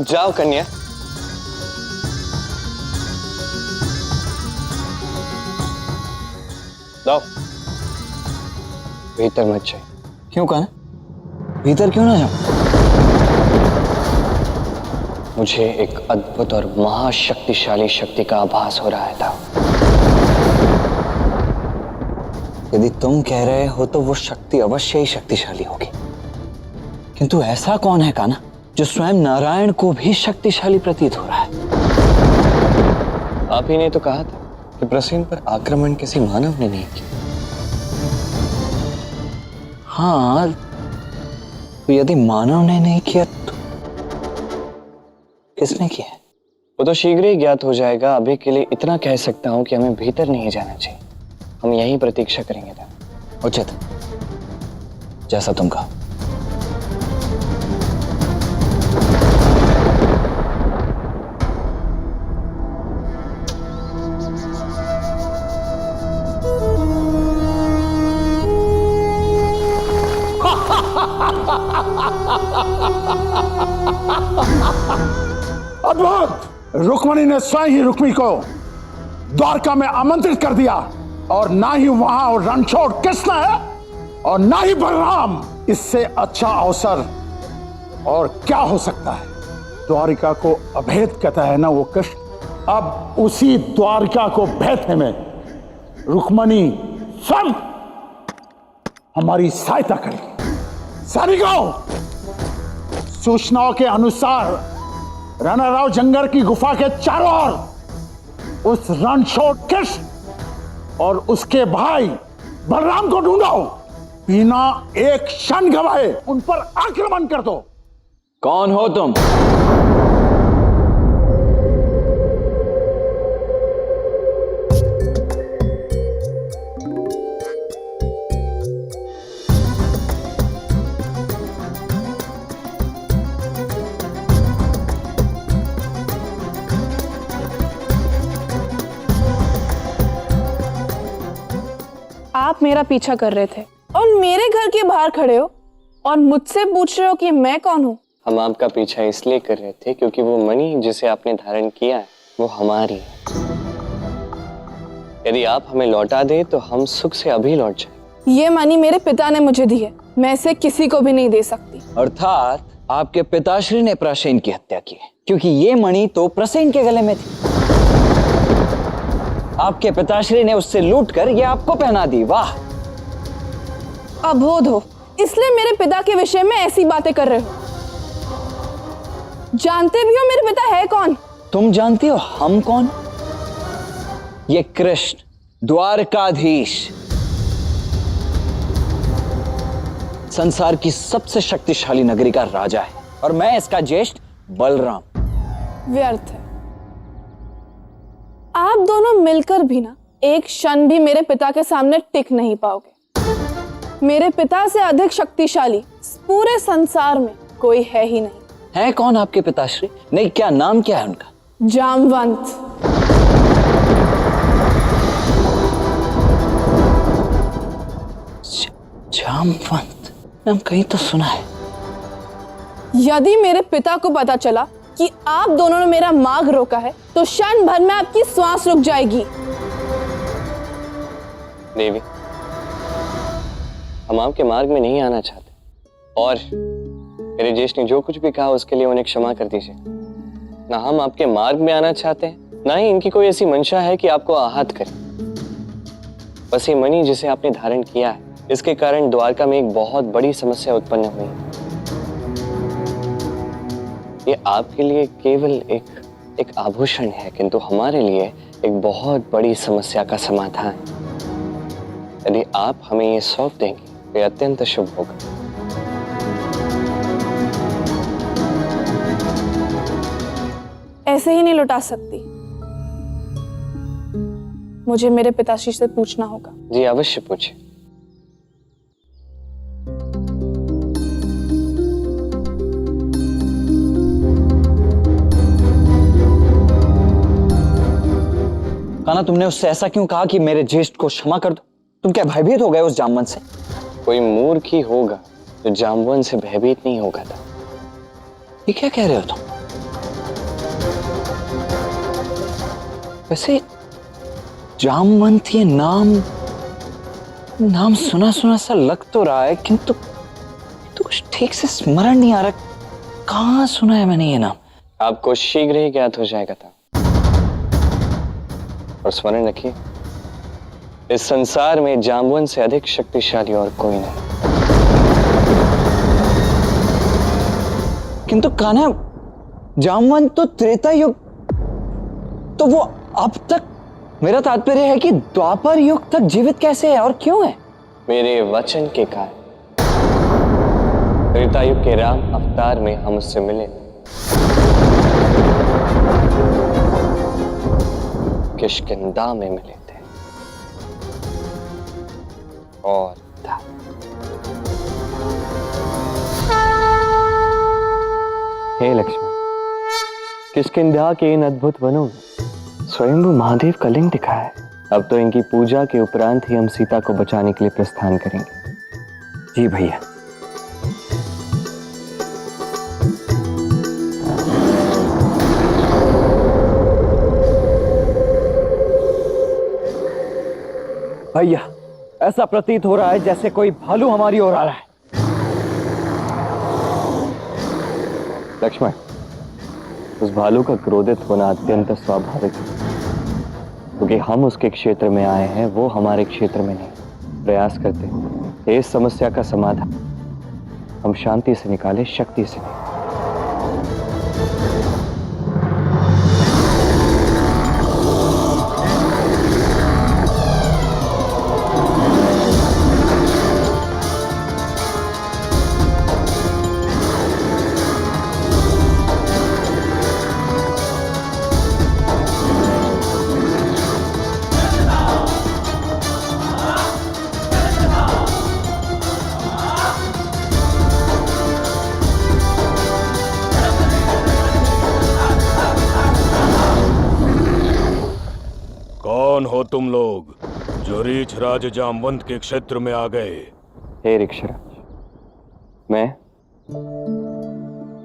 जाओ कन्या। जाओ, भीतर मत जाइए। क्यों कान्हा? भीतर क्यों ना जाऊं? मुझे एक अद्भुत और महाशक्तिशाली शक्ति का आभास हो रहा था। यदि तुम कह रहे हो तो वो शक्ति अवश्य ही शक्तिशाली होगी, किंतु ऐसा कौन है कान्हा जो स्वयं नारायण को भी शक्तिशाली प्रतीत हो रहा है? आप ही ने तो कहा था कि प्रसेन पर आक्रमण किसी मानव ने नहीं किया। हाँ, तो यदि मानव ने नहीं किया तो किसने किया? वो तो शीघ्र ही ज्ञात हो जाएगा। अभी के लिए इतना कह सकता हूं कि हमें भीतर नहीं जाना चाहिए। हम यहीं प्रतीक्षा करेंगे था। उचित, जैसा तुम कहा। अद्भुत! रुक्मणी ने स्वयं ही रुक्मी को द्वारका में आमंत्रित कर दिया, और ना ही वहां रणछोड़ कृष्ण है और ना ही बलराम। इससे अच्छा अवसर और क्या हो सकता है? द्वारिका को अभेद कहता है ना वो कृष्ण। अब उसी द्वारिका को भेदने में रुक्मणी स्वयं हमारी सहायता करेगी। सैनिकों, सूचनाओं के अनुसार रणराव जंगल की गुफा के चारों ओर उस रणछोड़ कृष्ण और उसके भाई बलराम को ढूंढो। बिना एक क्षण गवाए उन पर आक्रमण कर दो। कौन हो तुम? आप मेरा पीछा कर रहे थे और मेरे घर के बाहर खड़े हो और मुझसे पूछ रहे हो कि मैं कौन हूँ? हम आपका पीछा इसलिए कर रहे थे क्योंकि वो मणि जिसे आपने धारण किया है वो हमारी है। यदि आप हमें लौटा दे तो हम सुख से अभी लौट जाए। ये मणि मेरे पिता ने मुझे दी है, मैं इसे किसी को भी नहीं दे सकती। अर्थात आपके पिताश्री ने प्रसेन की हत्या की है, क्योंकि ये मणि तो प्रसेन के गले में थी। आपके पिताश्री ने उससे लूटकर ये आपको पहना दी। वाह! अबोध हो, इसलिए मेरे पिता के विषय में ऐसी बातें कर रहे हो। जानते भी हो मेरे पिता है कौन? तुम जानती हो हम कौन? ये कृष्ण द्वारकाधीश, संसार की सबसे शक्तिशाली नगरी का राजा है, और मैं इसका ज्येष्ठ बलराम। व्यर्थ है। आप दोनों मिलकर भी ना एक क्षण भी मेरे पिता के सामने टिक नहीं पाओगे। मेरे पिता से अधिक शक्तिशाली पूरे संसार में कोई है ही नहीं। है कौन आपके पिताश्री? नहीं, क्या नाम क्या है उनका? जामवंत। जामवंत नाम कहीं तो सुना है। यदि मेरे पिता को पता चला कि आप दोनों ने मेरा मार्ग रोका है तो क्षण भर में आपकी श्वास रुक जाएगी। देवी, हम आपके मार्ग में नहीं आना चाहते, और मेरे ज्येष्ठ ने जो कुछ भी कहा उसके लिए उन्हें क्षमा कर दीजिए। ना हम आपके मार्ग में आना चाहते हैं, ना ही इनकी कोई ऐसी मंशा है कि आपको आहत करे। बस ये मणि जिसे आपने धारण किया है, इसके कारण द्वारका में एक बहुत बड़ी समस्या उत्पन्न हुई है। ये आपके लिए केवल एक आभूषण है, किंतु हमारे लिए एक बहुत बड़ी समस्या का समाधान। यदि आप हमें ये सौंप देंगे तो ये अत्यंत शुभ होगा। ऐसे ही नहीं लौटा सकती, मुझे मेरे पिताश्री से पूछना होगा। जी अवश्य पूछिए। कान्हा, तुमने उससे ऐसा क्यों कहा कि मेरे ज्येष्ठ को क्षमा कर दो? तुम क्या भयभीत हो गए उस जामवंत से? कोई मूर्ख ही होगा जो जामवंत से भयभीत नहीं होगा था। ये क्या कह रहे हो तुम? वैसे जामवंत ये नाम सुना सुना सा लग तो रहा है, किंतु तो कुछ ठीक से स्मरण नहीं आ रहा। कहाँ सुना है मैंने ये नाम? आपको शीघ्र ही ज्ञात हो जाएगा था। और स्मरण रखिए, इस संसार में जाम्बुवन से अधिक शक्तिशाली और कोई नहीं। किंतु कान्हा, जामवंत तो त्रेता युग, तो वो अब तक, मेरा तात्पर्य है कि द्वापर युग तक जीवित कैसे है और क्यों है? मेरे वचन के कारण। त्रेता युग के राम अवतार में हम उससे मिले, किष्किंधा में मिले थे। और था हे लक्ष्मण, किष्किंधा के इन अद्भुत वनों में स्वयंभू महादेव का लिंग दिखा है। अब तो इनकी पूजा के उपरांत ही हम सीता को बचाने के लिए प्रस्थान करेंगे। जी भैया। भैया, ऐसा प्रतीत हो रहा है जैसे कोई भालू हमारी ओर आ रहा है। लक्ष्मण, उस भालू का क्रोधित होना अत्यंत स्वाभाविक है, क्योंकि हम उसके क्षेत्र में आए हैं, वो हमारे क्षेत्र में नहीं। प्रयास करते हैं इस समस्या का समाधान हम शांति से निकाले, शक्ति से नहीं। कौन हो तुम लोग जो रीछ राज जामवंत के क्षेत्र में आ गए? हे ऋक्षराज, मैं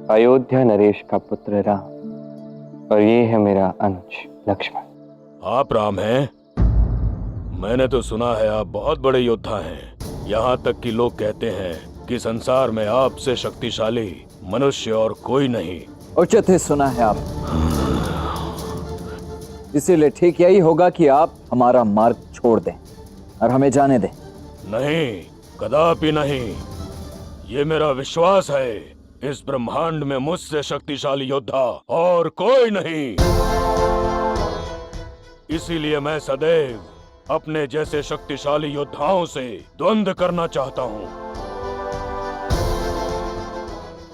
अयोध्या नरेश का पुत्र राम, और ये है मेरा अंश लक्ष्मण। आप राम हैं? मैंने तो सुना है आप बहुत बड़े योद्धा हैं। यहाँ तक कि लोग कहते हैं कि संसार में आपसे शक्तिशाली मनुष्य और कोई नहीं। उचित ही सुना है आप, इसीलिए ठीक यही होगा कि आप हमारा मार्ग छोड़ दें और हमें जाने दें। नहीं, कदापि नहीं। ये मेरा विश्वास है, इस ब्रह्मांड में मुझसे शक्तिशाली योद्धा और कोई नहीं। इसीलिए मैं सदैव अपने जैसे शक्तिशाली योद्धाओं से द्वंद्व करना चाहता हूँ,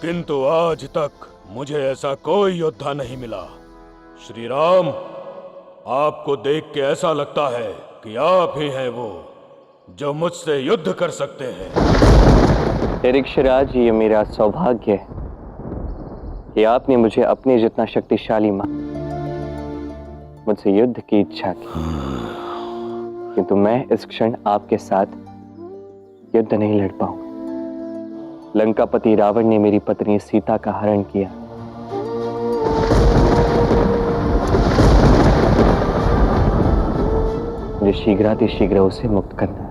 किंतु आज तक मुझे ऐसा कोई योद्धा नहीं मिला। श्री राम, आपको देख के ऐसा लगता है कि आप ही हैं वो जो मुझसे युद्ध कर सकते हैं। ऋक्षराज, ये मेरा सौभाग्य है कि आपने मुझे अपने जितना शक्तिशाली मान, मुझसे युद्ध की इच्छा की, किंतु मैं इस क्षण आपके साथ युद्ध नहीं लड़ पाऊंगा। लंकापति रावण ने मेरी पत्नी सीता का हरण किया। मुझे शीघ्रातिशीघ्र उसे मुक्त करना है।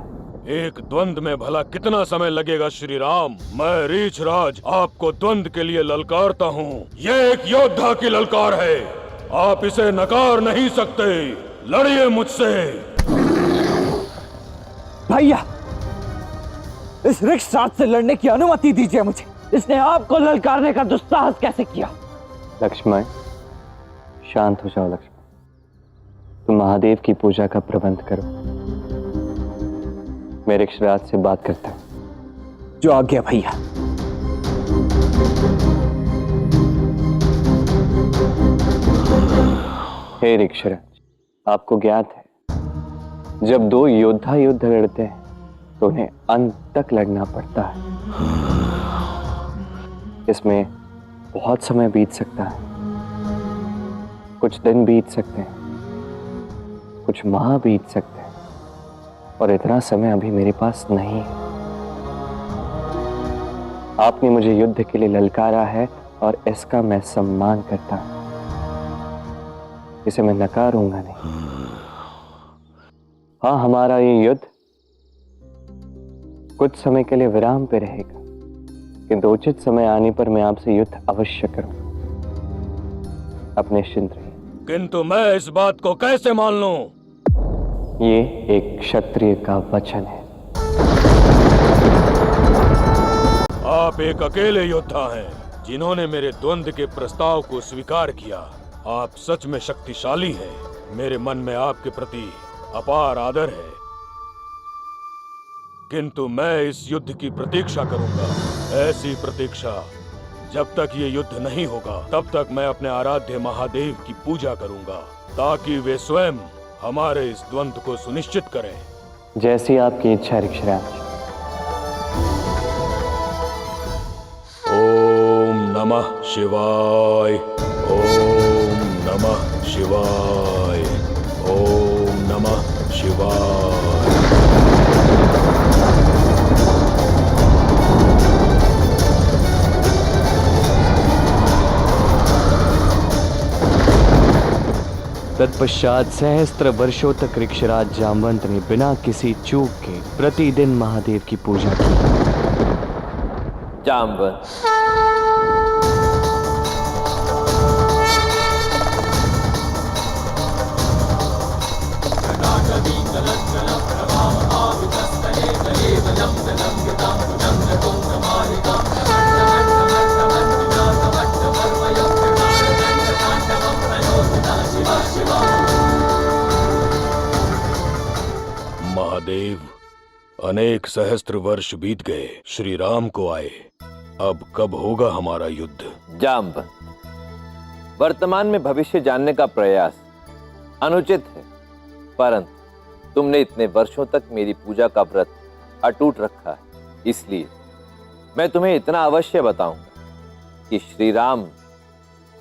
एक द्वंद्व में भला कितना समय लगेगा श्री राम? मैं रीछ राज आपको द्वंद्व के लिए ललकारता हूँ। ये एक योद्धा की ललकार है, आप इसे नकार नहीं सकते। लड़िए मुझसे। भैया, इस ऋक्षराज से लड़ने की अनुमति दीजिए मुझे। इसने आपको ललकारने का दुस्साहस कैसे किया? लक्ष्मण, शांत हो जाओ लक्ष्मण। तुम महादेव की पूजा का प्रबंध करो, मैं ऋक्षराज से बात करता हूं। जो आज्ञा भैया। हे ऋक्षराज, आपको ज्ञात है, जब दो योद्धा युद्ध लड़ते हैं तो उन्हें अंत तक लड़ना पड़ता है। इसमें बहुत समय बीत सकता है, कुछ दिन बीत सकते हैं, कुछ माह बीत सकते हैं, और इतना समय अभी मेरे पास नहीं है। आपने मुझे युद्ध के लिए ललकारा है और इसका मैं सम्मान करता हूं। इसे मैं नकारूंगा नहीं। हाँ, हमारा ये युद्ध कुछ समय के लिए विराम पे रहेगा, किंतु उचित समय आने पर मैं आपसे युद्ध अवश्य करूंगा। आप निश्चिंत रहिए। किंतु मैं इस बात को कैसे मान लूं? ये एक क्षत्रिय का वचन है। आप एक अकेले योद्धा हैं जिन्होंने मेरे द्वंद्व के प्रस्ताव को स्वीकार किया। आप सच में शक्तिशाली हैं। मेरे मन में आपके प्रति अपार आदर है, किंतु मैं इस युद्ध की प्रतीक्षा करूंगा। ऐसी प्रतीक्षा, जब तक ये युद्ध नहीं होगा तब तक मैं अपने आराध्य महादेव की पूजा करूंगा, ताकि वे स्वयं हमारे इस द्वंद्व को सुनिश्चित करें। जैसी आपकी इच्छा ऋक्षराज। ओम नमः शिवाय, ओम नमः शिवाय, ओम नमः शिवाय। तत्पश्चात सहस्त्र वर्षों तक ऋक्षराज जामवंत ने बिना किसी चूक के प्रतिदिन महादेव की पूजा की। जामवंत, महादेव, अनेक सहस्त्र वर्ष बीत गए, श्री राम को आए। अब कब होगा हमारा युद्ध? जामवंत, वर्तमान में भविष्य जानने का प्रयास अनुचित है, परंतु तुमने इतने वर्षों तक मेरी पूजा का व्रत अटूट रखा है, इसलिए मैं तुम्हें इतना अवश्य बताऊंगा कि श्री राम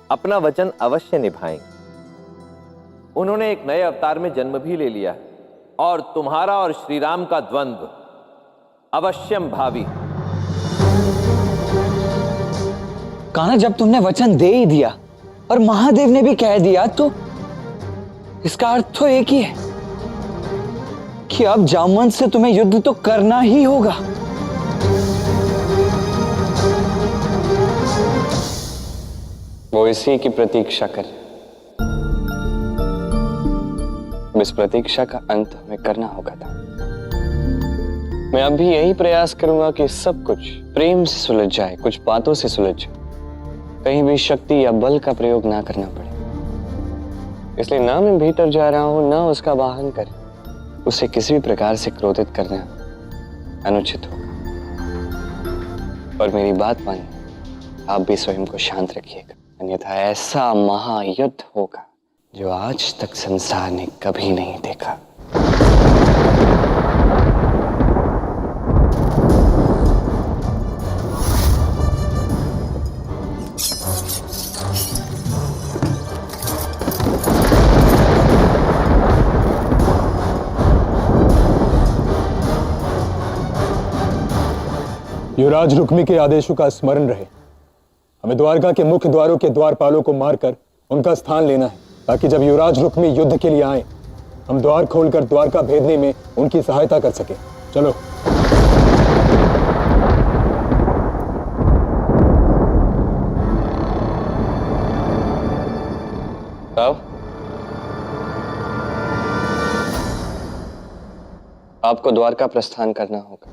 अपना वचन अवश्य निभाएंगे। उन्होंने एक नए अवतार में जन्म भी ले लिया है और तुम्हारा और श्री राम का द्वंद्व अवश्यम भावी। कान्हा, जब तुमने वचन दे ही दिया और महादेव ने भी कह दिया, तो इसका अर्थ तो एक ही है कि अब जामवंत से तुम्हें युद्ध तो करना ही होगा। वो इसी की प्रतीक्षा कर। इस प्रतीक्षा का अंत हमें करना होगा था। मैं अब भी यही प्रयास करूंगा कि सब कुछ प्रेम से सुलझ जाए, कुछ बातों से सुलझ जाए, कहीं भी शक्ति या बल का प्रयोग ना करना पड़े। इसलिए ना मैं भीतर जा रहा हूं, ना उसका वाहन कर। उसे किसी भी प्रकार से क्रोधित करना अनुचित होगा। और मेरी बात मानिए, आप भी स्वयं को शांत रखिएगा, अन्यथा ऐसा महायुद्ध होगा जो आज तक संसार ने कभी नहीं देखा। युवराज रुक्मी के आदेशों का स्मरण रहे। हमें द्वारका के मुख्य द्वारों के द्वारपालों को मारकर उनका स्थान लेना है, ताकि जब युवराज रुक्मी युद्ध के लिए आए, हम द्वार खोलकर द्वारका भेदने में उनकी सहायता कर सके। चलो। आपको द्वारका प्रस्थान करना होगा।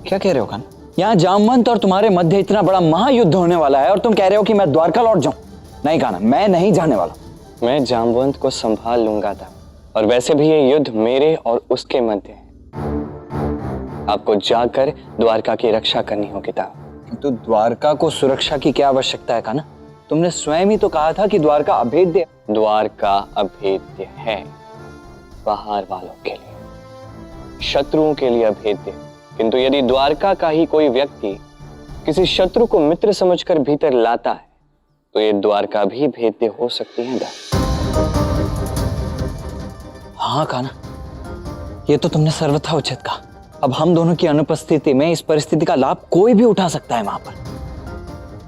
क्या कह रहे हो कान्हा? यहाँ जामवंत और तुम्हारे मध्य इतना बड़ा महायुद्ध होने वाला है और तुम कह रहे हो कि मैं द्वारका लौट जाऊं? नहीं कान्हा, मैं नहीं जाने वाला। मैं जामवंत को संभाल लूंगा था, और वैसे भी ये युद्ध मेरे और उसके मध्य है। आपको जाकर द्वारका की रक्षा करनी होगी था। तो द्वारका को सुरक्षा की क्या आवश्यकता है कान्हा? तुमने स्वयं ही तो कहा था कि द्वारका अभेद्य। द्वारका अभेद्य है बाहर वालों के लिए, शत्रुओं के लिए अभेद्य। किंतु यदि द्वारका का ही कोई व्यक्ति किसी शत्रु को मित्र समझकर भीतर लाता है, तो ये द्वारका भी भेद्य हो सकती है। हाँ कान्हा, ये तो तुमने सर्वथा उचित कहा। अब हम दोनों की अनुपस्थिति में इस परिस्थिति का लाभ कोई भी उठा सकता है वहां पर।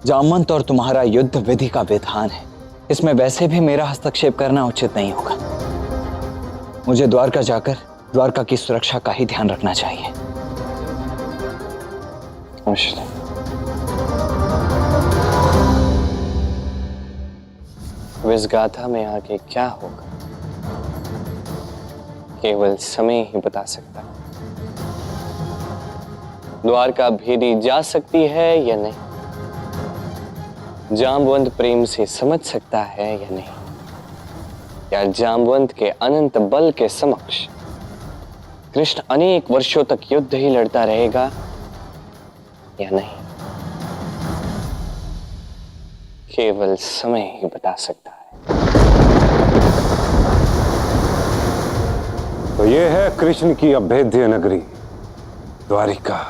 जामवंत और तुम्हारा युद्ध विधि का विधान है, इसमें वैसे भी मेरा हस्तक्षेप करना उचित नहीं होगा। मुझे द्वारका जाकर द्वारका की सुरक्षा का ही ध्यान रखना चाहिए। अवश्य। अब इस गाथा में आगे क्या होगा केवल समय ही बता सकता है। द्वारका भेदी जा सकती है या नहीं, जामवंत प्रेम से समझ सकता है या नहीं, या जामवंत के अनंत बल के समक्ष कृष्ण अनेक वर्षों तक युद्ध ही लड़ता रहेगा या नहीं, केवल समय ही बता सकता है। तो ये है कृष्ण की अभेद्य नगरी द्वारिका,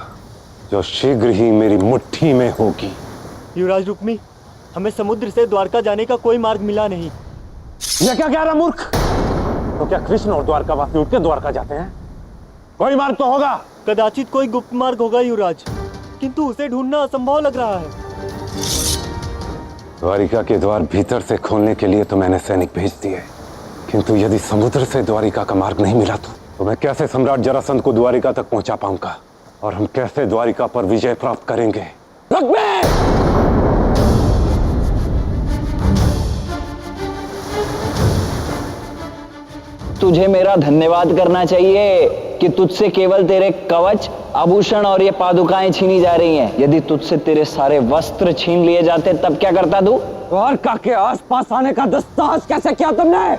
जो शीघ्र ही मेरी मुट्ठी में होगी। युवराज रुक्मी, हमें समुद्र से द्वारका जाने का कोई मार्ग मिला नहीं। ये क्या कह रहा मूर्ख? तो क्या कृष्ण और द्वारकावासी उठ के द्वारका जाते हैं? कोई मार्ग तो होगा। कदाचित कोई गुप्त मार्ग होगा युवराज, किंतु उसे ढूंढना असंभव लग रहा है। द्वारिका के द्वार भीतर से खोलने के लिए तो मैंने सैनिक भेज दिए, किंतु यदि समुद्र से द्वारिका का मार्ग नहीं मिला तो मैं कैसे सम्राट जरासंध को द्वारिका तक पहुंचा पाऊंगा, और हम कैसे द्वारिका पर विजय प्राप्त करेंगे? तुझे मेरा धन्यवाद करना चाहिए कि तुझसे केवल तेरे कवच, आभूषण और ये पादुकाएं छीनी जा रही हैं। यदि तुझसे तेरे सारे वस्त्र छीन लिए जाते तब क्या करता तू? द्वारका के आसपास आने का दुस्साहस कैसे किया तुमने?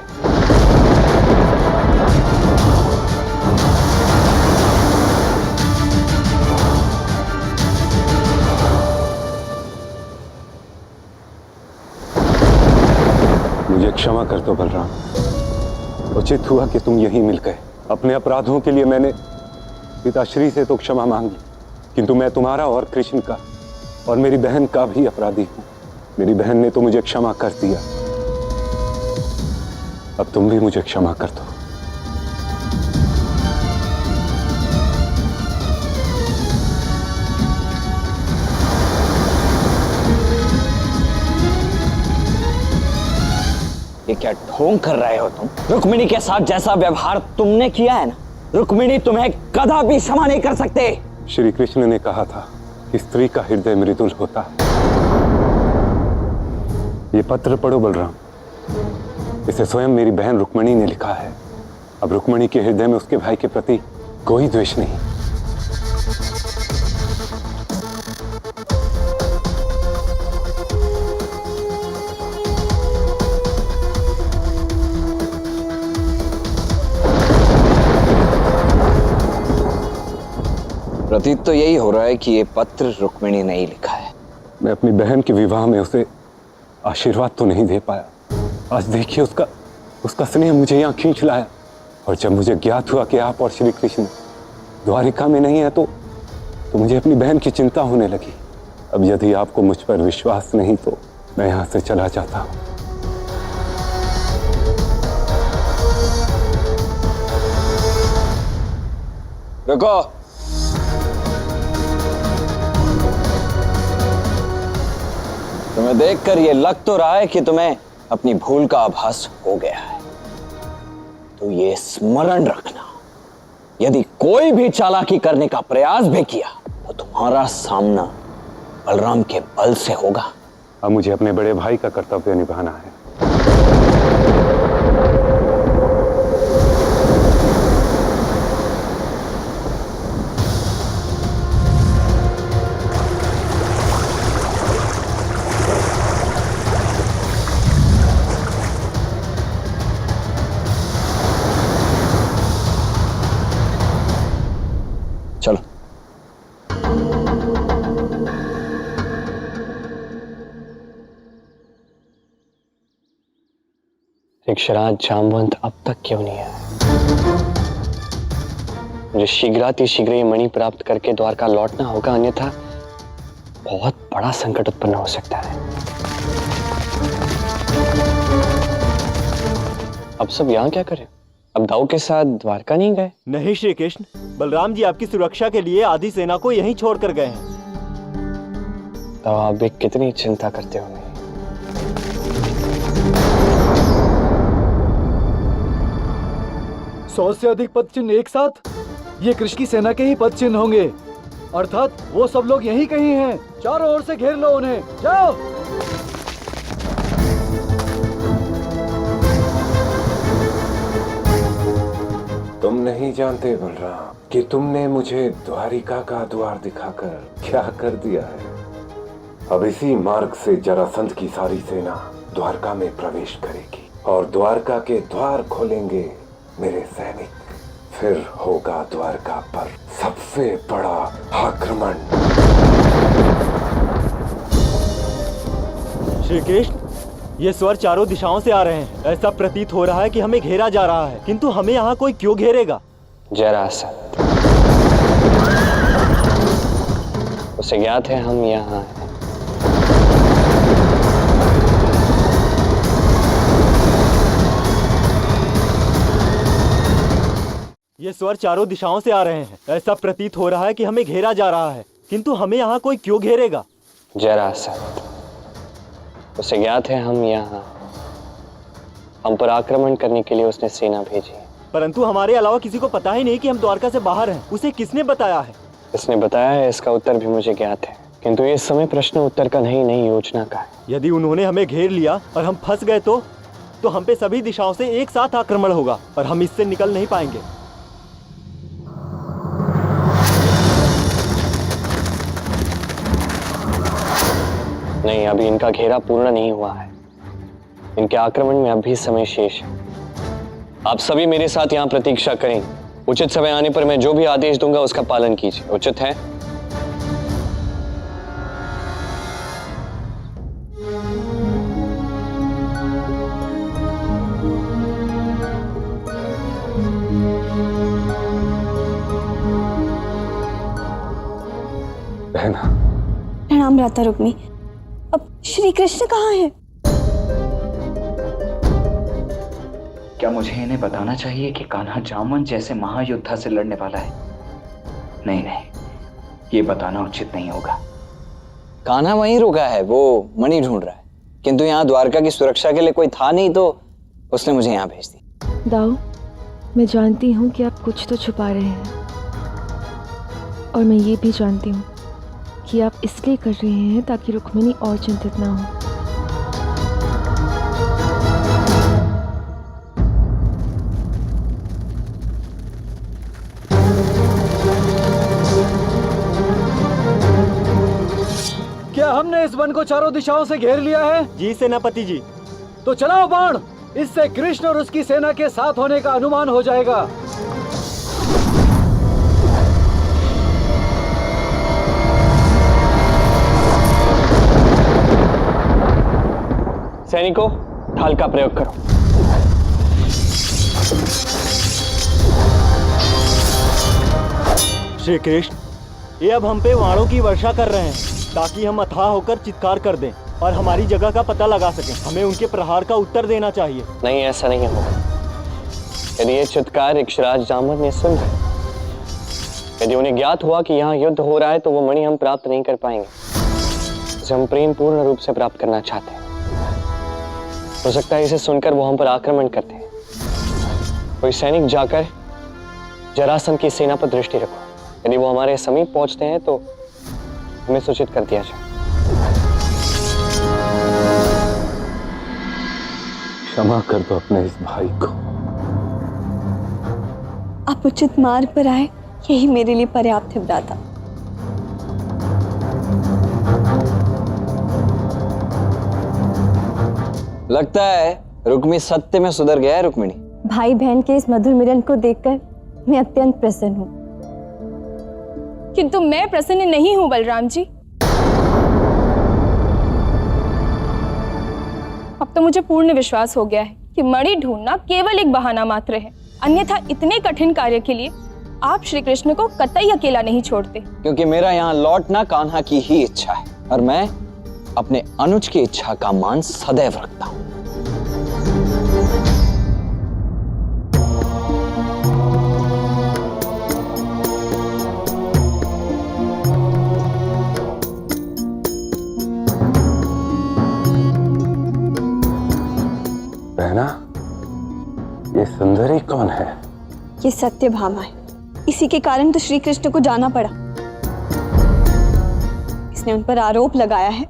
मुझे क्षमा कर दो बलराम, उचित हुआ कि तुम यहीं मिल गए। अपने अपराधों के लिए मैंने पिताश्री से तो क्षमा मांगी, किंतु मैं तुम्हारा और कृष्ण का और मेरी बहन का भी अपराधी हूं। मेरी बहन ने तो मुझे क्षमा कर दिया, अब तुम भी मुझे क्षमा कर दो। ये क्या ढोंग कर रहे हो तुम? रुक्मिणी के साथ जैसा व्यवहार तुमने किया है ना, रुक्मिणी तुम्हें कदापि क्षमा नहीं कर सकते। श्री कृष्ण ने कहा था कि स्त्री का हृदय मृदुल होता है। ये पत्र पढ़ो बलराम, इसे स्वयं मेरी बहन रुक्मिणी ने लिखा है। अब रुक्मिणी के हृदय में उसके भाई के प्रति कोई द्वेष नहीं। प्रतीत तो यही हो रहा है कि ये पत्र रुक्मिणी ने ही लिखा है। मैं अपनी बहन के विवाह में उसे आशीर्वाद तो नहीं दे पाया। आज देखिए उसका स्नेह मुझे यहाँ खींच लाया, और जब मुझे ज्ञात हुआ कि आप और श्री कृष्ण द्वारिका में नहीं है तो मुझे अपनी बहन की चिंता होने लगी। अब यदि आपको मुझ पर विश्वास नहीं तो मैं यहाँ से चला जाता हूँ। रुको, तुम्हें देखकर ये लग तो रहा है कि तुम्हें अपनी भूल का आभास हो गया है। तो ये स्मरण रखना, यदि कोई भी चालाकी करने का प्रयास भी किया तो तुम्हारा सामना बलराम के बल से होगा। अब मुझे अपने बड़े भाई का कर्तव्य निभाना है। चलो। ऋक्षराज जामवंत अब तक क्यों नहीं आया? मुझे शीघ्रातिशीघ्र ये मणि प्राप्त करके द्वारका लौटना होगा, अन्यथा बहुत बड़ा संकट उत्पन्न हो सकता है। अब सब यहाँ क्या करें? अब दाऊ के साथ द्वारका नहीं गए? नहीं श्री कृष्ण, बलराम जी आपकी सुरक्षा के लिए आधी सेना को यहीं छोड़कर गए हैं। तो आप भी कितनी चिंता करते हो मेरी। 100 से अधिक पद चिन्ह एक साथ, ये कृष्ण की सेना के ही पद चिन्ह होंगे। अर्थात वो सब लोग यहीं कहीं हैं। चारों ओर से घेर लो उन्हें, जाओ। तुम नहीं जानते बलराम कि तुमने मुझे द्वारिका का द्वार दिखाकर क्या कर दिया है। अब इसी मार्ग से जरासंध की सारी सेना द्वारका में प्रवेश करेगी और द्वारका के द्वार खोलेंगे मेरे सैनिक। फिर होगा द्वारका पर सबसे बड़ा आक्रमण। श्री कृष्ण, ये स्वर चारों दिशाओं से आ रहे हैं। ऐसा प्रतीत हो रहा है कि हमें घेरा जा रहा है, किंतु हमें यहाँ कोई क्यों घेरेगा? जरासंध, उसे ज्ञात है हम यहाँ हैं। ये स्वर चारों दिशाओं से आ रहे हैं। ऐसा प्रतीत हो रहा है कि हमें घेरा जा रहा है, किंतु हमें यहाँ कोई क्यों घेरेगा? जरासंध, उसे ज्ञात है हम यहाँ हैं। हम पर आक्रमण करने के लिए उसने सेना भेजी है। परंतु हमारे अलावा किसी को पता ही नहीं कि हम द्वारका से बाहर हैं। उसे किसने बताया है? इसने बताया है, इसका उत्तर भी मुझे ज्ञात है, किंतु इस समय प्रश्न उत्तर का नहीं, नई योजना का है। यदि उन्होंने हमें घेर लिया और हम फंस गए तो हम पे सभी दिशाओं से एक साथ आक्रमण होगा और हम इससे निकल नहीं पाएंगे। नहीं, अभी इनका घेरा पूर्ण नहीं हुआ है। इनके आक्रमण में अब भी समय शेष है। आप सभी मेरे साथ यहाँ प्रतीक्षा करें। उचित समय आने पर मैं जो भी आदेश दूंगा उसका पालन कीजिए। उचित है? बहना, प्रणाम भ्राता रुक्मी। अब श्री कृष्ण कहाँ हैं? क्या मुझे इन्हें बताना चाहिए कि कान्हा जामवंत जैसे महायोद्धा से लड़ने वाला है? नहीं नहीं, ये बताना उचित नहीं होगा। कान्हा वहीं रुका है, वो मणि ढूंढ रहा है, किंतु यहाँ द्वारका की सुरक्षा के लिए कोई था नहीं तो उसने मुझे यहाँ भेज दी। दाऊ, मैं जानती हूँ कि आप कुछ तो छुपा रहे हैं, और मैं ये भी जानती हूँ कि आप इसलिए कर रहे हैं ताकि रुक्मिणी और चिंतित ना हो। क्या हमने इस वन को चारों दिशाओं से घेर लिया है? जी सेनापति जी। तो चलाओ बाण। इससे कृष्ण और उसकी सेना के साथ होने का अनुमान हो जाएगा। सैनिकों, ढाल का प्रयोग करो। श्री कृष्ण, ये अब हम पे वाणों की वर्षा कर रहे हैं ताकि हम अथाह होकर चित्कार कर दें और हमारी जगह का पता लगा सकें। हमें उनके प्रहार का उत्तर देना चाहिए। नहीं, ऐसा नहीं होगा। यदि ये चित्कार इक्षराज जामवंत ने सुन लिया, यदि उन्हें ज्ञात हुआ कि यहाँ युद्ध हो रहा है, तो वो मणि हम प्राप्त नहीं कर पाएंगे जिसे हम प्रेम पूर्ण रूप से प्राप्त करना चाहते हैं। हो सकता है इसे सुनकर वो हम पर आक्रमण करते हैं। कोई सैनिक जाकर जरासंध की सेना पर दृष्टि रखो। यदि वो हमारे समीप पहुंचते हैं तो हमें सूचित कर दिया जाए। क्षमा कर दो अपने इस भाई को। आप उचित मार्ग पर आए, यही मेरे लिए पर्याप्त है भ्राता। लगता है रुक्मी सत्य में सुधर गया है। रुक्मिणी, भाई बहन के इस मधुर मिलन को देखकर मैं अत्यंत प्रसन्न हूँ। किंतु मैं प्रसन्न नहीं हूँ बलराम जी। अब तो मुझे पूर्ण विश्वास हो गया है कि मणि ढूंढना केवल एक बहाना मात्र है, अन्यथा इतने कठिन कार्य के लिए आप श्री कृष्ण को कतई अकेला नहीं छोड़ते। क्योंकि मेरा यहाँ लौटना कान्हा की ही इच्छा है और मैं अपने अनुज की इच्छा का मान सदैव रखता हूँ। ये सत्यभामा है, इसी के कारण तो श्री कृष्ण को जाना पड़ा। इसने उन पर आरोप लगाया है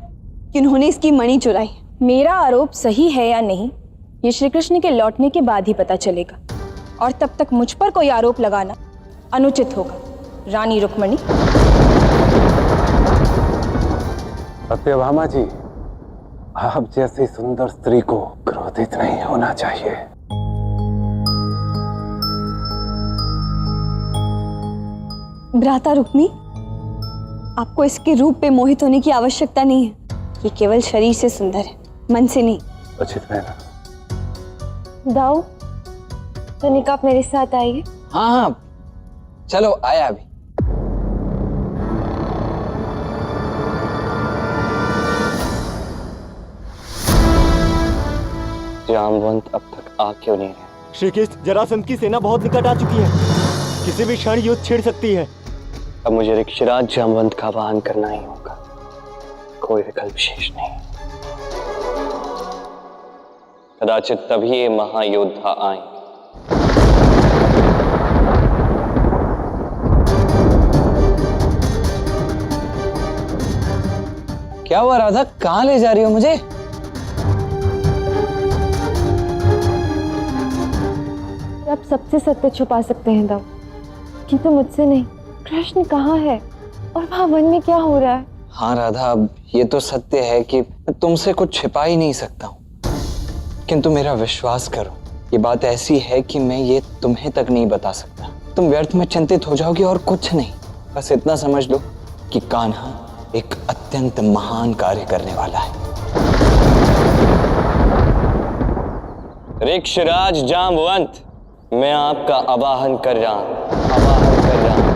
कि उन्होंने इसकी मणि चुराई। मेरा आरोप सही है या नहीं ये श्री कृष्ण के लौटने के बाद ही पता चलेगा, और तब तक मुझ पर कोई आरोप लगाना अनुचित होगा। रानी रुक्मणी। सत्यभामा जी, आप जैसी सुंदर स्त्री को क्रोधित नहीं होना चाहिए। भ्राता रुक्मी, आपको इसके रूप पे मोहित होने की आवश्यकता नहीं है। ये केवल शरीर से सुंदर है, मन से नहीं। उचित बहना। दाऊ, तनिका आप मेरे साथ आइए। हाँ हाँ, चलो आया अभी। जामवंत अब तक आ क्यों नहीं रहे? श्री कृष्ण, जरासंध की सेना बहुत निकट आ चुकी है, किसी भी क्षण युद्ध छिड़ सकती है। अब मुझे ऋक्षराज जामवंत का वाहन करना ही होगा, कोई विकल्प शेष नहीं। कदाचित तभी ये महायोद्धा आएंगे। क्या हुआ राधा, कहाँ ले जा रही हो मुझे? आप सबसे सत्य छुपा सकते हैं दाऊ, किंतु मुझसे नहीं। कृष्ण कहाँ है और वहाँ वन में क्या हो रहा है? हाँ राधा, अब ये तो सत्य है कि मैं तुमसे कुछ छिपा ही नहीं सकता हूँ, किंतु मेरा विश्वास करो, ये बात ऐसी है कि मैं ये तुम्हें तक नहीं बता सकता। तुम व्यर्थ में चिंतित हो जाओगे और कुछ नहीं। बस इतना समझ लो कि कान्हा एक अत्यंत महान कार्य करने वाला है। ऋक्षराज जामवंत, मैं आपका आवाहन कर रहा हूं, आवाहन कर रहा हूं।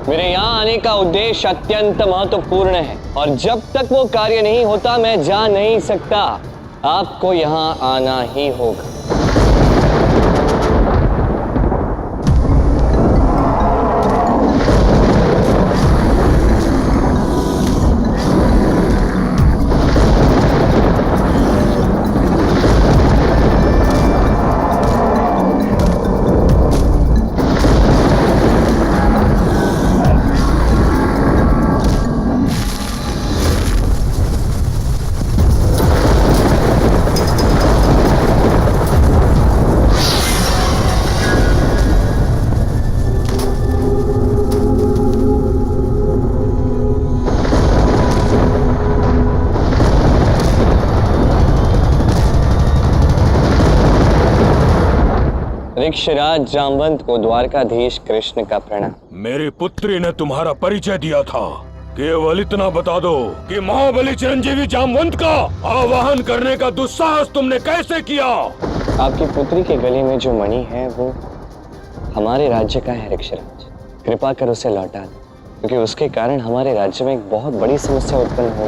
मेरे यहाँ आने का उद्देश्य अत्यंत महत्वपूर्ण है और जब तक वो कार्य नहीं होता मैं जा नहीं सकता। आपको यहाँ आना ही होगा। ऋक्षराज जामवंत को द्वारकाधीश कृष्ण का प्रणाम। मेरी पुत्री ने तुम्हारा परिचय दिया था, केवल इतना बता दो कि महाबली चिरंजीवी जामवंत का आवाहन करने का दुस्साहस तुमने कैसे किया? आपकी पुत्री के गले में जो मणि है वो हमारे राज्य का है ऋक्षराज, कृपा कर उसे लौटा दो, क्योंकि उसके कारण हमारे राज्य में एक बहुत बड़ी समस्या उत्पन्न हो।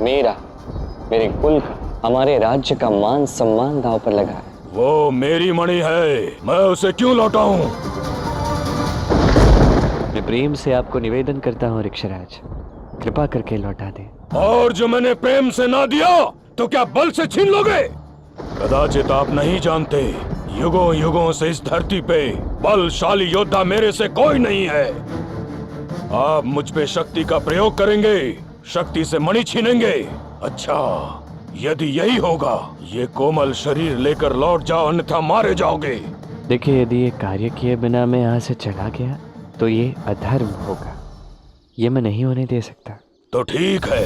मेरे कुल का, हमारे राज्य का मान सम्मान दांव पर लगा है। वो मेरी मणि है, मैं उसे क्यों लौटाऊं? मैं प्रेम से आपको निवेदन करता हूँ ऋक्षराज, कृपा करके लौटा दें। और जो मैंने प्रेम से ना दिया तो क्या बल से छीन लोगे? कदाचित आप नहीं जानते, युगों युगों से इस धरती पे बलशाली योद्धा मेरे से कोई नहीं है। आप मुझ पे शक्ति का प्रयोग करेंगे, शक्ति से मणि छीनेंगे। अच्छा, यदि यही होगा, ये कोमल शरीर लेकर लौट जाओ, अन्यथा मारे जाओगे। देखिए, यदि ये कार्य किए बिना मैं यहाँ से चला गया तो ये अधर्म होगा, ये मैं नहीं होने दे सकता। तो ठीक है,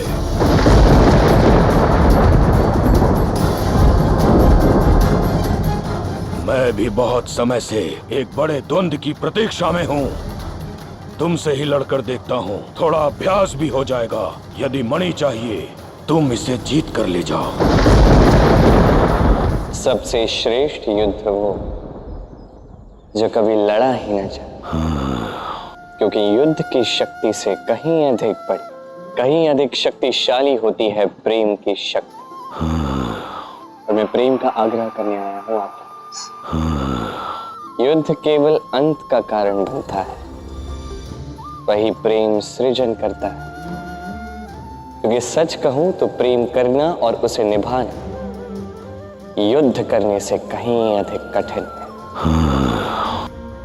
मैं भी बहुत समय से एक बड़े द्वंद्व की प्रतीक्षा में हूँ। तुमसे ही लड़कर देखता हूँ, थोड़ा अभ्यास भी हो जाएगा। यदि मणि चाहिए तुम इसे जीत कर ले जाओ। सबसे श्रेष्ठ युद्ध वो जो कभी लड़ा ही न जाए, क्योंकि युद्ध की शक्ति से कहीं अधिक बड़ी, कहीं अधिक शक्तिशाली होती है प्रेम की शक्ति। और मैं प्रेम का आग्रह करने आया हूँ आपके पास। युद्ध केवल अंत का कारण बनता है, वही प्रेम सृजन करता है। क्योंकि सच कहूं तो प्रेम करना और उसे निभाना युद्ध करने से कहीं अधिक कठिन है।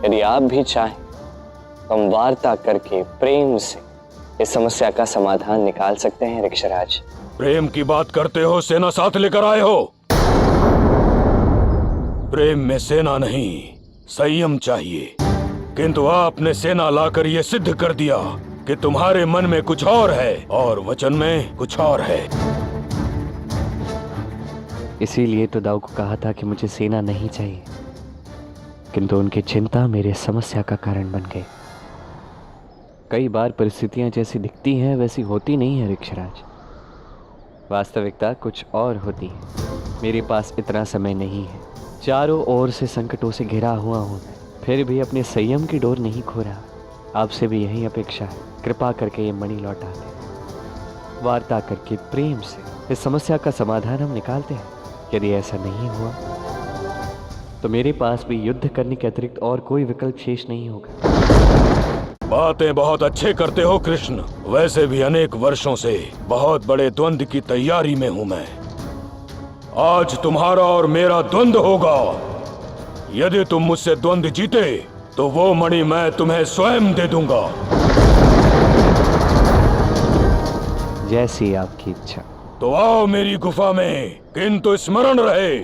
यदि आप भी चाहें तो हम वार्ता करके प्रेम से इस समस्या का समाधान निकाल सकते हैं। ऋक्षराज, प्रेम की बात करते हो, सेना साथ लेकर आए हो। प्रेम में सेना नहीं, संयम चाहिए। किंतु आपने सेना लाकर यह सिद्ध कर दिया कि तुम्हारे मन में कुछ और है और वचन में कुछ और है। इसीलिए तो दाऊ को कहा था कि मुझे सेना नहीं चाहिए, किंतु उनकी चिंता मेरे समस्या का कारण बन गई। कई बार परिस्थितियां जैसी दिखती हैं वैसी होती नहीं है ऋक्षराज। वास्तविकता कुछ और होती है। मेरे पास इतना समय नहीं है, चारों ओर से संकटों से घिरा हुआ हूं मैं, फिर भी अपने संयम की डोर नहीं खो रहा। आपसे भी यही अपेक्षा है, कृपा करके ये मणि लौटा दें। वार्ता करके प्रेम से इस समस्या का समाधान हम निकालते हैं। यदि ऐसा नहीं हुआ तो मेरे पास भी युद्ध करने के अतिरिक्त और कोई विकल्प शेष नहीं होगा। बातें बहुत अच्छे करते हो कृष्ण। वैसे भी अनेक वर्षों से बहुत बड़े द्वंद्व की तैयारी में हूं मैं। आज तुम्हारा और मेरा द्वंद्व होगा। यदि तुम मुझसे द्वंद्व जीते तो वो मणि मैं तुम्हें स्वयं दे दूंगा। जैसी आपकी इच्छा। तो आओ मेरी गुफा में, किंतु स्मरण रहे,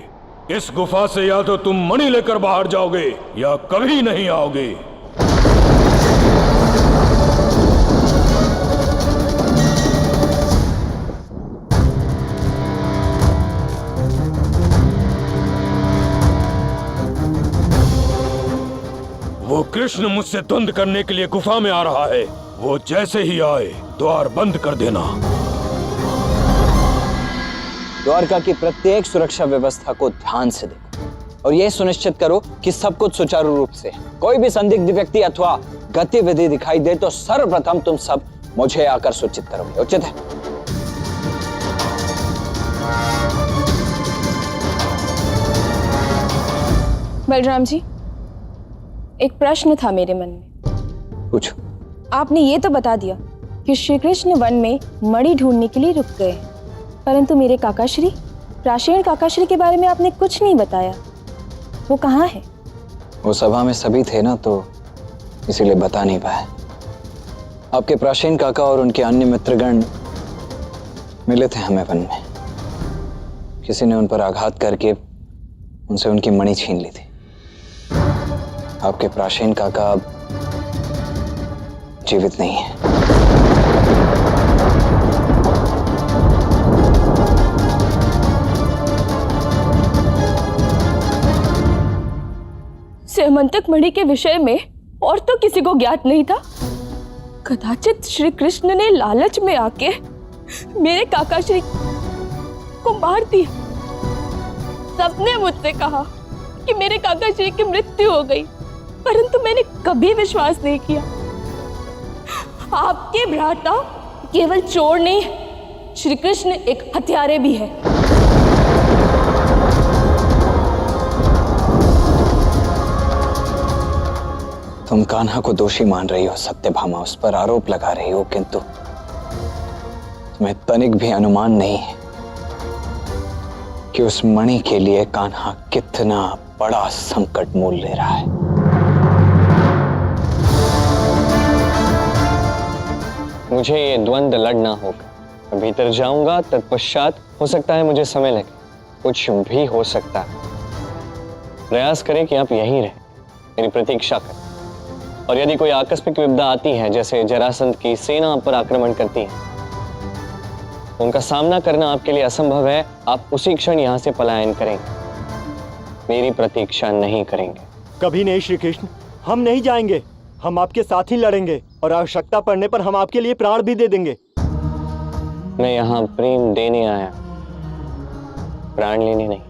इस गुफा से या तो तुम मणि लेकर बाहर जाओगे या कभी नहीं आओगे। वो कृष्ण मुझसे द्वंद्व करने के लिए गुफा में आ रहा है। वो जैसे ही आए द्वार बंद कर देना। द्वारका की प्रत्येक सुरक्षा व्यवस्था को ध्यान से देखो और यह सुनिश्चित करो कि सब कुछ सुचारू रूप से है। कोई भी संदिग्ध व्यक्ति अथवा गतिविधि दिखाई दे तो सर्वप्रथम तुम सब मुझे आकर सूचित करोगे। उचित है? बलराम जी, एक प्रश्न था मेरे मन में। पूछो। आपने ये तो बता दिया कि श्री कृष्ण वन में मणि ढूंढने के लिए रुक गए, परंतु मेरे काकाश्री, प्राचीन काकाश्री के बारे में आपने कुछ नहीं बताया। वो कहाँ है? वो सभा में सभी थे ना, तो इसीलिए बता नहीं पाया। आपके प्राचीन काका और उनके अन्य मित्रगण मिले थे हमें वन में। किसी ने उन पर आघात करके उनसे उनकी मणि छीन ली थी। आपके प्राचीन काका अब जीवित नहीं है। सेमंतक मणि के विषय में और तो किसी को ज्ञात नहीं था। कदाचित श्री कृष्ण ने लालच में आके मेरे काका श्री को मार दिया। सबने मुझसे कहा कि मेरे काका श्री की मृत्यु हो गई, परंतु मैंने कभी विश्वास नहीं किया। आपके भ्राता केवल चोर नहीं, श्री कृष्ण एक हत्यारे भी है। तुम कान्हा को दोषी मान रही हो सत्यभामा, उस पर आरोप लगा रही हो, किंतु तुम्हें तनिक भी अनुमान नहीं है कि उस मणि के लिए कान्हा कितना बड़ा संकट मोल ले रहा है। मुझे ये द्वंद्व लड़ना होगा। मैं भीतर जाऊंगा, तत्पश्चात हो सकता है मुझे समय लगे, कुछ भी हो सकता है। प्रयास करें कि आप यहीं रहें, मेरी प्रतीक्षा करें। और यदि कोई आकस्मिक विपदा आती है, जैसे जरासंध की सेना आप पर आक्रमण करती है, उनका सामना करना आपके लिए असंभव है, आप उसी क्षण यहां से पलायन करेंगे, मेरी प्रतीक्षा नहीं करेंगे। कभी नहीं श्री कृष्ण, हम नहीं जाएंगे। हम आपके साथ ही लड़ेंगे और आवश्यकता पड़ने पर हम आपके लिए प्राण भी दे देंगे। मैं यहाँ प्रेम देने आया, प्राण लेने नहीं।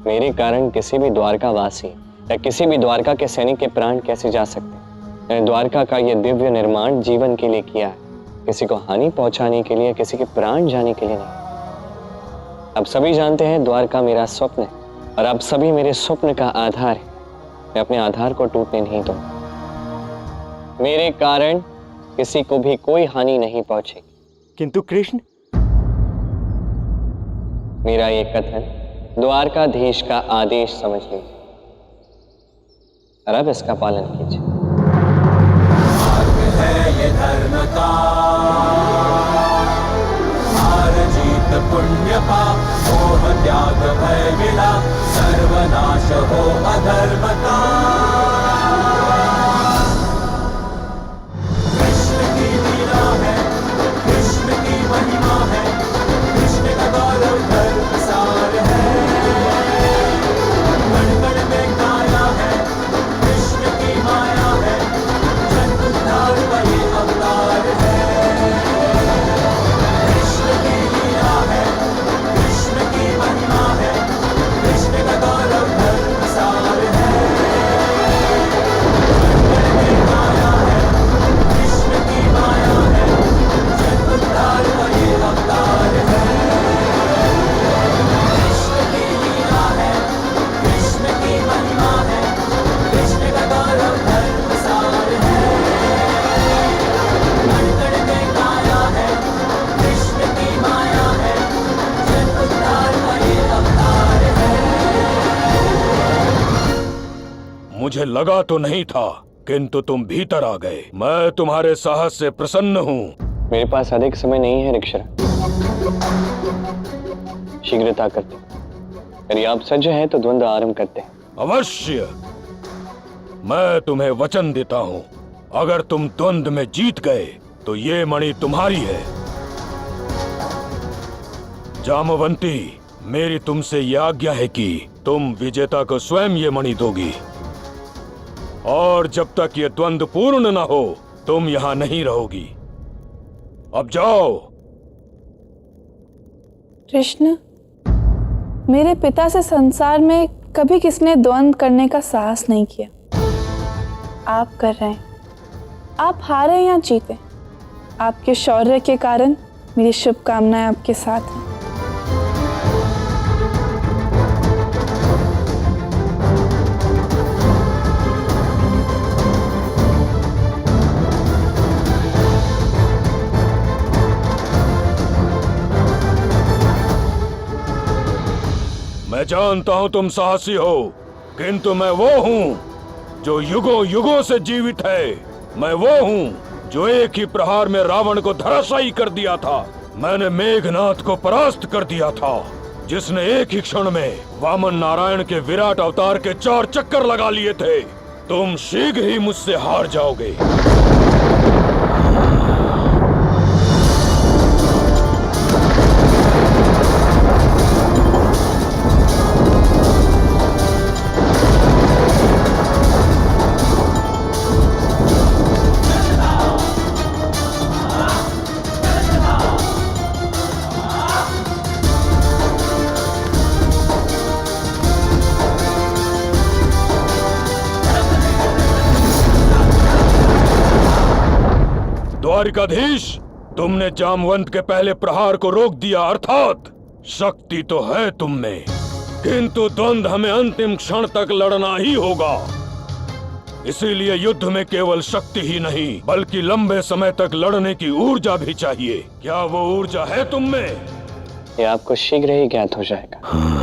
मेरे कारण किसी भी द्वारकावासी या किसी भी द्वारका के सैनिक के प्राण कैसे जा सकते? मैंने द्वारका का यह दिव्य निर्माण जीवन के लिए किया है, किसी को हानि पहुंचाने के लिए, किसी के प्राण जाने के लिए नहीं। अब सभी जानते हैं द्वारका मेरा स्वप्न है और अब सभी मेरे स्वप्न का आधार है। मैं अपने आधार को टूटने नहीं दूंगा। मेरे कारण किसी को भी कोई हानि नहीं पहुंचेगी। किंतु कृष्ण, मेरा ये कथन द्वारकाधीश का आदेश समझ लीजिए और अब इसका पालन कीजिए। ये धर्म का हार जीत पुण्य पाप मोह त्याग भय मिला सर्वनाश हो अधर्म का। कृष्ण की लीला है, कृष्ण की महिमा है, कृष्ण का गौरव धर्म सार है। कण कण में काया है, कृष्ण की माया है, जन उद्धार वही अवतार है। कृष्ण की लीला है, कृष्ण की महिमा है, कृष्ण का गौरव धर्म सार है। कण कण में काया है, कृष्ण की माया है, जन उद्धार वही अवतार है। कृष्ण की लीला है, कृष्ण की महिमा है, कृष्ण का गौरव धर्म सार है। कण कण में काया है, कृष्ण की माया है, जन उद्धार वही अवतार है। मुझे लगा तो नहीं था, किंतु तुम भीतर आ गए। मैं तुम्हारे साहस से प्रसन्न हूँ। मेरे पास अधिक समय नहीं है ऋक्षरा, शीघ्रता करते। यदि आप सज्ज हैं तो द्वंद्व आरंभ करते हैं। अवश्य। मैं तुम्हें वचन देता हूँ, अगर तुम द्वंद्व में जीत गए तो ये मणि तुम्हारी है। जामवंती, मेरी तुमसे यह आज्ञा है कि तुम विजेता को स्वयं ये मणि दोगी, और जब तक ये द्वंद्व पूर्ण न हो तुम यहाँ नहीं रहोगी। अब जाओ। कृष्ण, मेरे पिता से संसार में कभी किसने द्वंद्व करने का साहस नहीं किया। आप कर रहे हैं। आप हारे या जीते, आपके शौर्य के कारण मेरी शुभकामनाएं आपके साथ हैं। मैं जानता हूं तुम साहसी हो, किंतु मैं वो हूं जो युगों युगों से जीवित है। मैं वो हूं जो एक ही प्रहार में रावण को धराशायी कर दिया था। मैंने मेघनाथ को परास्त कर दिया था, जिसने एक ही क्षण में वामन नारायण के विराट अवतार के 4 चक्कर लगा लिए थे। तुम शीघ्र ही मुझसे हार जाओगे। द्वारिकाधीश, तुमने जामवंत के पहले प्रहार को रोक दिया, अर्थात शक्ति तो है तुम में, किंतु द्वंद्व हमें अंतिम क्षण तक लड़ना ही होगा। इसीलिए युद्ध में केवल शक्ति ही नहीं बल्कि लंबे समय तक लड़ने की ऊर्जा भी चाहिए। क्या वो ऊर्जा है तुम में? ये आपको शीघ्र ही ज्ञात हो जाएगा।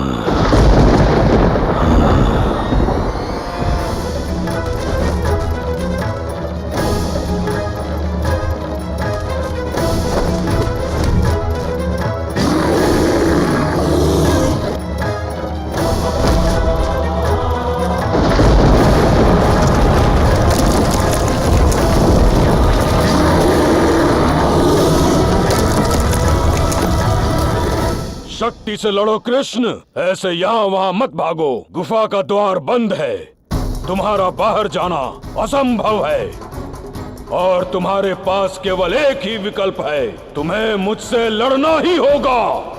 शक्ति से लड़ो कृष्ण, ऐसे यहाँ वहाँ मत भागो। गुफा का द्वार बंद है, तुम्हारा बाहर जाना असंभव है, और तुम्हारे पास केवल एक ही विकल्प है, तुम्हें मुझसे लड़ना ही होगा।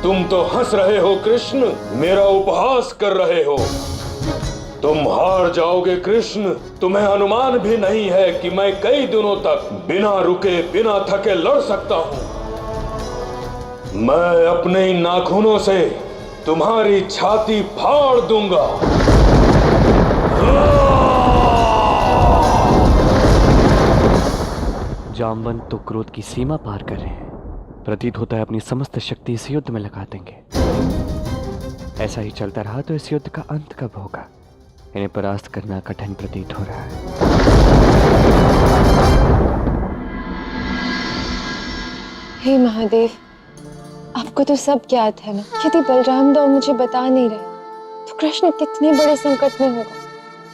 तुम तो हंस रहे हो कृष्ण, मेरा उपहास कर रहे हो। तुम हार जाओगे कृष्ण। तुम्हें अनुमान भी नहीं है कि मैं कई दिनों तक बिना रुके बिना थके लड़ सकता हूं। मैं अपने इन नाखूनों से तुम्हारी छाती फाड़ दूंगा। जामवंत तो क्रोध की सीमा पार कर रहे हैं। प्रतीत होता है अपनी समस्त शक्ति इस युद्ध में लगा देंगे। ऐसा ही चलता रहा तो इस युद्ध का अंत कब होगा? इन्हें परास्त करना कठिन प्रतीत हो रहा है। हे महादेव, आपको तो सब ज्ञात है ना। यदि बलराम दाऊ मुझे बता नहीं रहे तो कृष्ण कितने बड़े संकट में होगा।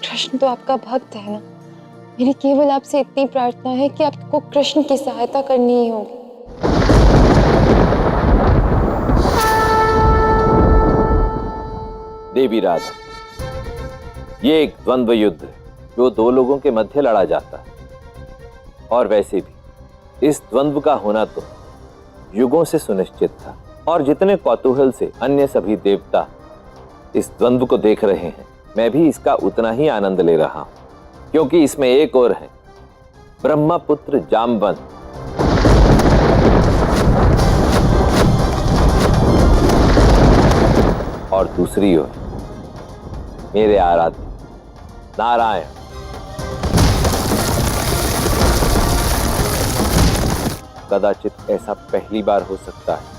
कृष्ण तो आपका भक्त है ना। मेरी केवल आपसे इतनी प्रार्थना है कि आपको कृष्ण की सहायता करनी ही होगी। देवी राधा, ये एक द्वंद्व युद्ध है जो दो लोगों के मध्य लड़ा जाता है। और वैसे भी इस द्वंद्व का होना तो युगों से सुनिश्चित था। और जितने कौतूहल से अन्य सभी देवता इस द्वंद्व को देख रहे हैं, मैं भी इसका उतना ही आनंद ले रहा हूं, क्योंकि इसमें एक और है ब्रह्मपुत्र जामवंत, और दूसरी ओर मेरे आराध्य नारायण। कदाचित ऐसा पहली बार हो सकता है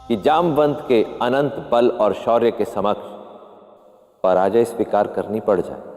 कि जामवंत के अनंत बल और शौर्य के समक्ष पराजय स्वीकार करनी पड़ जाए।